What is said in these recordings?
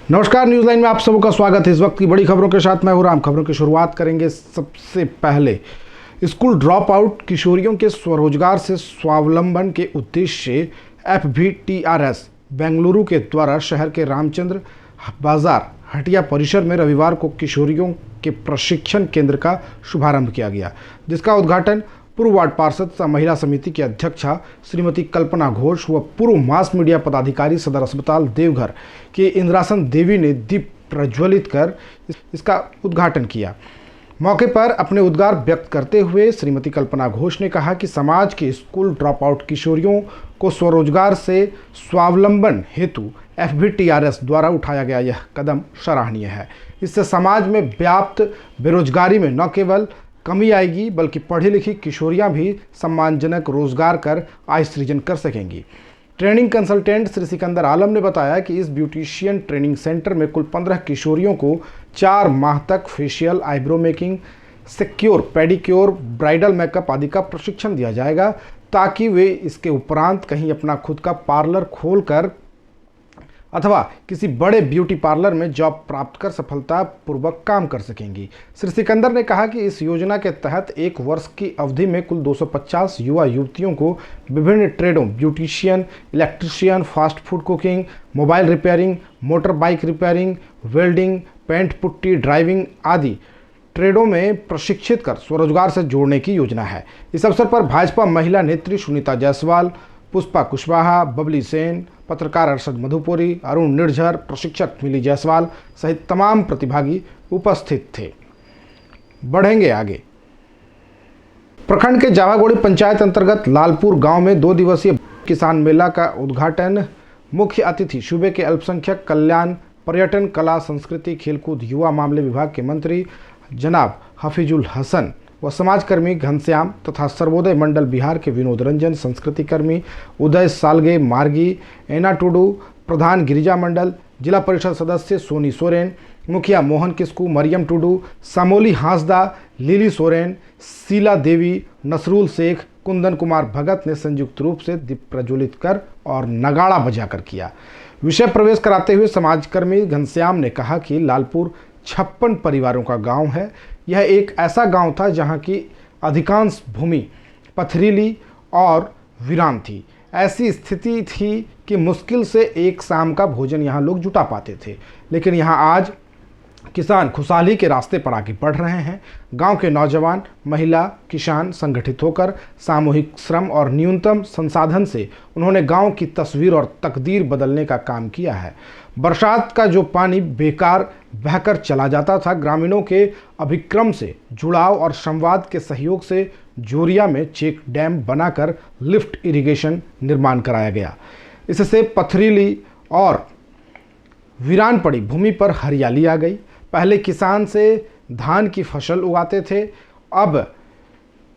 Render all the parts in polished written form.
नमस्कार, news line में आप सबों का स्वागत है। इस वक्त की बड़ी खबरों के साथ मैं हूं राम। खबरों की शुरुआत करेंगे सबसे पहले स्कूल ड्रॉप आउट किशोरियों के स्वरोजगार से स्वावलंबन के उद्देश्य से FVTRS बेंगलुरु के द्वारा शहर के रामचंद्र बाजार हटिया परिसर में रविवार को किशोरियों के प्रशिक्षण केंद्र का शुभारंभ किया गया, जिसका उद्घाटन पूर्व वार्ड पार्षद तथा महिला समिति की अध्यक्षा श्रीमती कल्पना घोष व पूर्व मास मीडिया पदाधिकारी सदर अस्पताल देवघर के इंद्रासन देवी ने दीप प्रज्वलित कर इसका उद्घाटन किया। मौके पर अपने उद्गार व्यक्त करते हुए श्रीमती कल्पना घोष ने कहा कि समाज के स्कूल ड्रॉप आउट किशोरियों को स्वरोजगार से स्वावलंबन हेतु FVTRS द्वारा उठाया गया यह कदम सराहनीय है। इससे समाज में व्याप्त बेरोजगारी में न केवल कमी आएगी बल्कि पढ़ी लिखी किशोरियां भी सम्मानजनक रोजगार कर आय सृजन कर सकेंगी। ट्रेनिंग कंसल्टेंट श्री सिकंदर आलम ने बताया कि इस ब्यूटिशियन ट्रेनिंग सेंटर में कुल 15 किशोरियों को 4 माह तक facial, eyebrow making, secure, pedicure, bridal makeup आदि का प्रशिक्षण दिया जाएगा, ताकि वे इसके उपरांत कहीं अपना खुद का पार्लर खोलकर अथवा किसी बड़े ब्यूटी पार्लर में जॉब प्राप्त कर सफलतापूर्वक काम कर सकेंगी। श्री सिकंदर ने कहा कि इस योजना के तहत 1 वर्ष की अवधि में कुल 250 युवा युवतियों को विभिन्न ट्रेडों beautician, electrician, fast food cooking, mobile repairing, motor bike repairing, welding, paint putty, driving आदि ट्रेडों में प्रशिक्षित कर स्वरोजगार से जोड़ने की योजना है। इस अवसर पर भाजपा महिला नेत्री सुनीता जायसवाल, पुष्पा कुशवाहा, बबली सेन, पत्रकार अरशद मधुपुरी, अरुण निर्झर, प्रशिक्षक मिली जायसवाल सहित तमाम प्रतिभागी उपस्थित थे। बढ़ेंगे आगे। प्रखंड के जावागोड़ी पंचायत अंतर्गत लालपुर गांव में 2 दिवसीय किसान मेला का उद्घाटन मुख्य अतिथि सूबे के अल्पसंख्यक कल्याण, पर्यटन, कला, संस्कृति, खेलकूद, युवा मामले विभाग के मंत्री जनाब हफीजुल हसन व समाजकर्मी घनश्याम तथा सर्वोदय मंडल बिहार के विनोद रंजन, संस्कृति कर्मी उदय सालगे मार्गी, एना टुडू, प्रधान गिरिजा मंडल, जिला परिषद सदस्य सोनी सोरेन, मुखिया मोहन किस्कू, मरियम टुडू, सामोली हांसदा, लिली सोरेन, शीला देवी, नसरुल शेख, कुंदन कुमार भगत ने संयुक्त रूप से दीप प्रज्वलित कर और नगाड़ा बजाकर किया। विषय प्रवेश कराते हुए समाजकर्मी घनश्याम ने कहा कि लालपुर 56 परिवारों का गांव है। यह एक ऐसा गांव था जहां की अधिकांश भूमि पथरीली और वीरान थी। ऐसी स्थिति थी कि मुश्किल से एक शाम का भोजन यहां लोग जुटा पाते थे, लेकिन यहां आज किसान खुशहाली के रास्ते पर आगे बढ़ रहे हैं। गांव के नौजवान, महिला, किसान संगठित होकर सामूहिक श्रम और न्यूनतम संसाधन से उन्होंने गांव की तस्वीर और तकदीर बदलने का काम किया है। बरसात का जो पानी बेकार बहकर चला जाता था, ग्रामीणों के अभिक्रम से जुड़ाव और संवाद के सहयोग से जोरिया में चेक डैम बनाकर लिफ्ट इरिगेशन निर्माण कराया गया। इससे पथरीली और वीरान पड़ी भूमि पर हरियाली आ गई। पहले किसान से धान की फसल उगाते थे, अब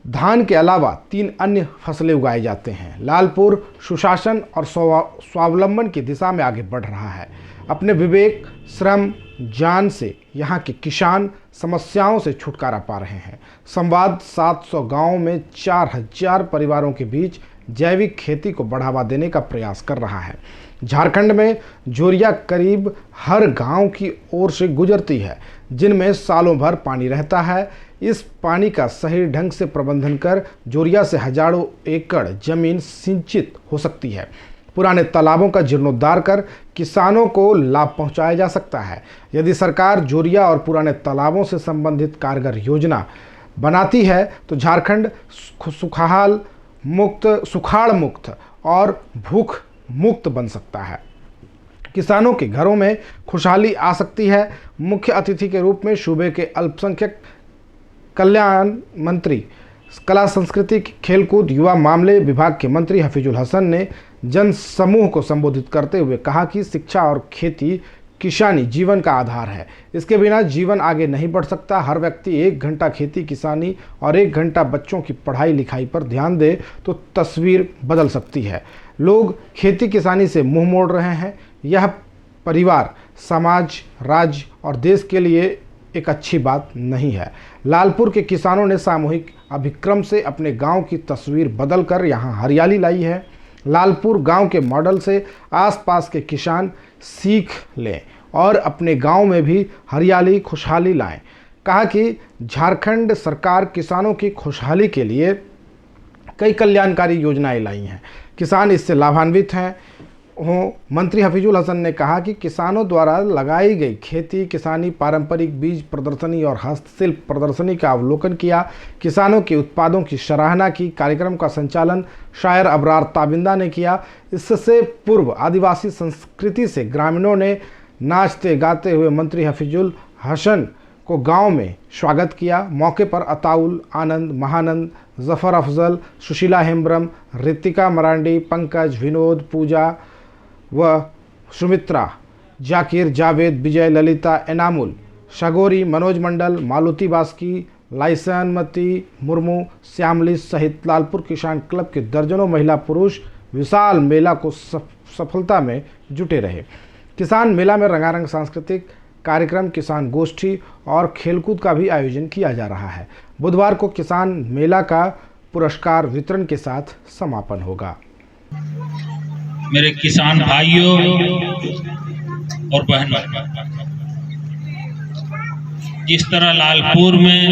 धान के अलावा 3 अन्य फसलें उगाई जाते हैं। लालपुर सुशासन और स्वावलंबन की दिशा में आगे बढ़ रहा है। अपने विवेक, श्रम, ज्ञान से यहाँ के किसान समस्याओं से छुटकारा पा रहे हैं। संवाद 700 गांवों में 4000 परिवारों के बीच जैविक खेती को बढ़ावा देने का प्रयास कर रहा है। झारखंड में जोरिया करीब हर गांव की ओर से गुजरती है, जिनमें सालों भर पानी रहता है। इस पानी का सही ढंग से प्रबंधन कर जोरिया से हजारों एकड़ जमीन सिंचित हो सकती है। पुराने तालाबों का जीर्णोद्धार कर किसानों को लाभ पहुंचाया जा सकता है। यदि सरकार जोरिया और पुराने तालाबों से संबंधित कारगर योजना बनाती है तो झारखंड सुखाड़ मुक्त और भूख मुक्त बन सकता है। किसानों के घरों में खुशहाली आ सकती है। मुख्य अतिथि के रूप में सूबे के अल्पसंख्यक कल्याण मंत्री, कला, संस्कृति, खेलकूद, युवा मामले विभाग के मंत्री हफीजुल हसन ने जन समूह को संबोधित करते हुए कहा कि शिक्षा और खेती किसानी जीवन का आधार है। इसके बिना जीवन आगे नहीं बढ़ सकता। हर व्यक्ति 1 घंटा खेती किसानी और 1 घंटा बच्चों की पढ़ाई लिखाई पर ध्यान दे तो तस्वीर बदल सकती है। लोग खेती किसानी से मुंह मोड़ रहे हैं। यह परिवार, समाज, राज्य और देश के लिए एक अच्छी बात नहीं है। लालपुर के किसानों ने सामूहिक अभिक्रम से अपने गांव की तस्वीर बदलकर यहां हरियाली लाई है। लालपुर गांव के मॉडल से आसपास के किसान सीख लें और अपने गांव में भी हरियाली खुशहाली लाएं। कहा कि झारखंड सरकार किसानों की खुशहाली के लिए कई कल्याणकारी योजनाएं लाई हैं, किसान इससे लाभान्वित हैं। मंत्री हफीजुल हसन ने कहा कि किसानों द्वारा लगाई गई खेती किसानी पारंपरिक बीज प्रदर्शनी और हस्तशिल्प प्रदर्शनी का अवलोकन किया, किसानों के उत्पादों की सराहना की। कार्यक्रम का संचालन शायर अबरार ताबिंदा ने किया। इससे पूर्व आदिवासी संस्कृति से ग्रामीणों ने नाचते गाते हुए मंत्री हफीजुल हसन को गांव में स्वागत किया। मौके पर अताउल, आनंद, महानंद, जफर अफजल, सुशीला हेम्ब्रम, रितिका मरांडी, पंकज, विनोद, पूजा व सुमित्रा, जाकिर, जावेद, विजय, ललिता, एनामुल, शगोरी, मनोज मंडल, मालुती बास्की, लाइसनमती मुर्मू, श्यामली सहित लालपुर किसान क्लब के दर्जनों महिला पुरुष विशाल मेला को सफलता में जुटे रहे। किसान मेला में रंगारंग सांस्कृतिक कार्यक्रम, किसान गोष्ठी और खेलकूद का भी आयोजन किया जा रहा है। बुधवार को किसान मेला का पुरस्कार वितरण के साथ समापन होगा। मेरे किसान भाइयों और बहनों, जिस तरह लालपुर में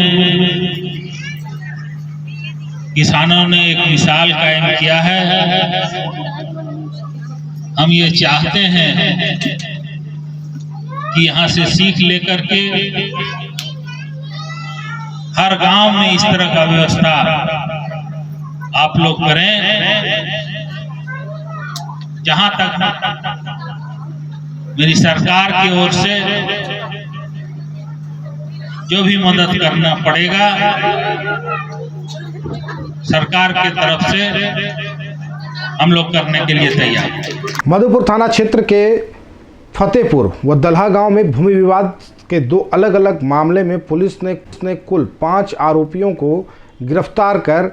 किसानों ने एक मिसाल कायम किया है, हम ये चाहते हैं कि यहाँ से सीख लेकर के हर गांव में इस तरह का व्यवस्था आप लोग करें। जहां तक मेरी सरकार की ओर से जो भी मदद करना पड़ेगा, सरकार की तरफ से हम लोग करने के लिए तैयार हैं। मधुपुर थाना क्षेत्र के फतेहपुर व दल्हा गांव में भूमि विवाद के दो अलग अलग मामले में पुलिस ने कुल 5 आरोपियों को गिरफ्तार कर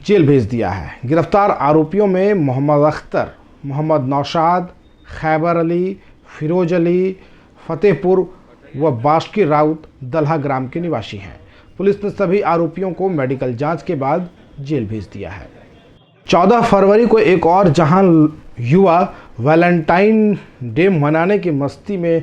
जेल भेज दिया है। गिरफ्तार आरोपियों में मोहम्मद अख्तर, मोहम्मद नौशाद, खैबर अली, फिरोज अली फतेहपुर व बास्की राउत दल्हा ग्राम के निवासी हैं। पुलिस ने सभी आरोपियों को मेडिकल जांच के बाद जेल भेज दिया है। 14 फरवरी को एक और जहां युवा वैलेंटाइन डे मनाने की मस्ती में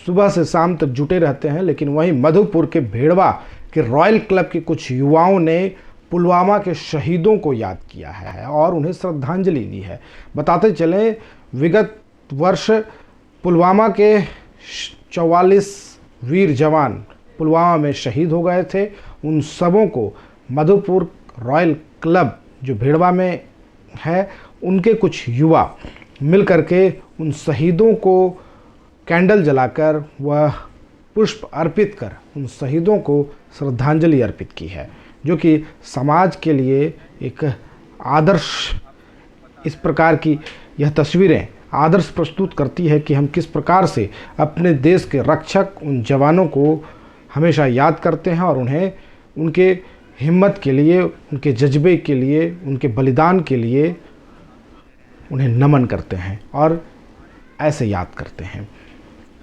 सुबह से शाम तक जुटे रहते हैं, लेकिन वहीं मधुपुर के भेड़वा के रॉयल क्लब के कुछ युवाओं ने पुलवामा के शहीदों को याद किया है और उन्हें श्रद्धांजलि दी है। बताते चलें, विगत वर्ष पुलवामा के 44 वीर जवान पुलवामा में शहीद हो गए थे। उन सबों को मधुपुर रॉयल क्लब जो भेड़वा में है, उनके कुछ युवा मिल करके उन शहीदों को कैंडल जलाकर व पुष्प अर्पित कर उन शहीदों को श्रद्धांजलि अर्पित की है, जो कि समाज के लिए एक आदर्श, इस प्रकार की यह तस्वीरें आदर्श प्रस्तुत करती है कि हम किस प्रकार से अपने देश के रक्षक उन जवानों को हमेशा याद करते हैं और उन्हें उनके हिम्मत के लिए, उनके जज्बे के लिए, उनके बलिदान के लिए उन्हें नमन करते हैं और ऐसे याद करते हैं।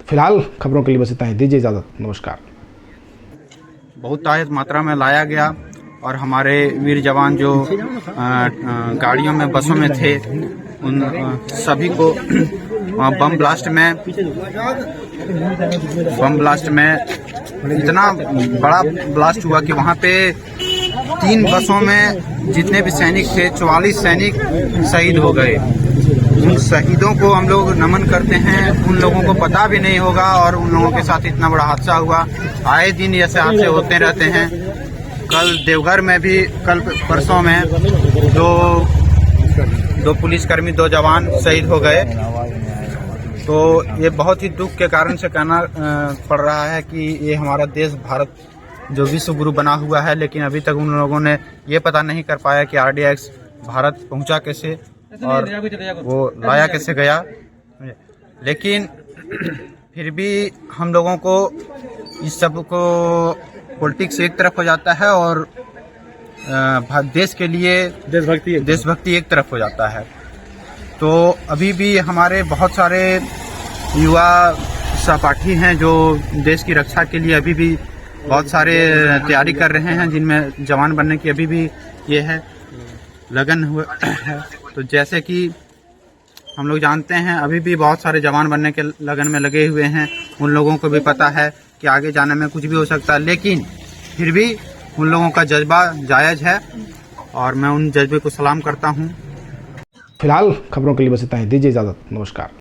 फिलहाल खबरों के लिए बस इतना ही, दीजिए इजाज़त, नमस्कार। बहुत तायत मात्रा में लाया गया और हमारे वीर जवान जो गाड़ियों में, बसों में थे, उन सभी को बम ब्लास्ट में इतना बड़ा ब्लास्ट हुआ कि वहाँ पे 3 बसों में जितने भी सैनिक थे, 44 सैनिक शहीद हो गए। उन शहीदों को हम लोग नमन करते हैं। उन लोगों को पता भी नहीं होगा और उन लोगों के साथ इतना बड़ा हादसा हुआ। आए दिन ऐसे हादसे होते रहते हैं। कल देवघर में भी, कल परसों में दो पुलिसकर्मी, 2 जवान शहीद हो गए। तो ये बहुत ही दुख के कारण से कहना पड़ रहा है कि ये हमारा देश भारत जो विश्व गुरु बना हुआ है, लेकिन अभी तक उन लोगों ने ये पता नहीं कर पाया कि RDX भारत पहुंचा कैसे और वो लाया कैसे गया। लेकिन फिर भी हम लोगों को इस सब को पॉलिटिक्स एक तरफ हो जाता है और देश के लिए देशभक्ति एक तरफ हो जाता है। तो अभी भी हमारे बहुत सारे युवा सहपाठी हैं जो देश की रक्षा के लिए अभी भी बहुत सारे तैयारी कर रहे हैं, जिनमें जवान बनने की अभी भी ये है लगन हुआ है। तो जैसे कि हम लोग जानते हैं अभी भी बहुत सारे जवान बनने के लगन में लगे हुए हैं। उन लोगों को भी पता है कि आगे जाने में कुछ भी हो सकता है, लेकिन फिर भी उन लोगों का जज्बा जायज़ है और मैं उन जज्बे को सलाम करता हूँ। फिलहाल खबरों के लिए बस इतना ही। दीजिए इजाज़त। नमस्कार।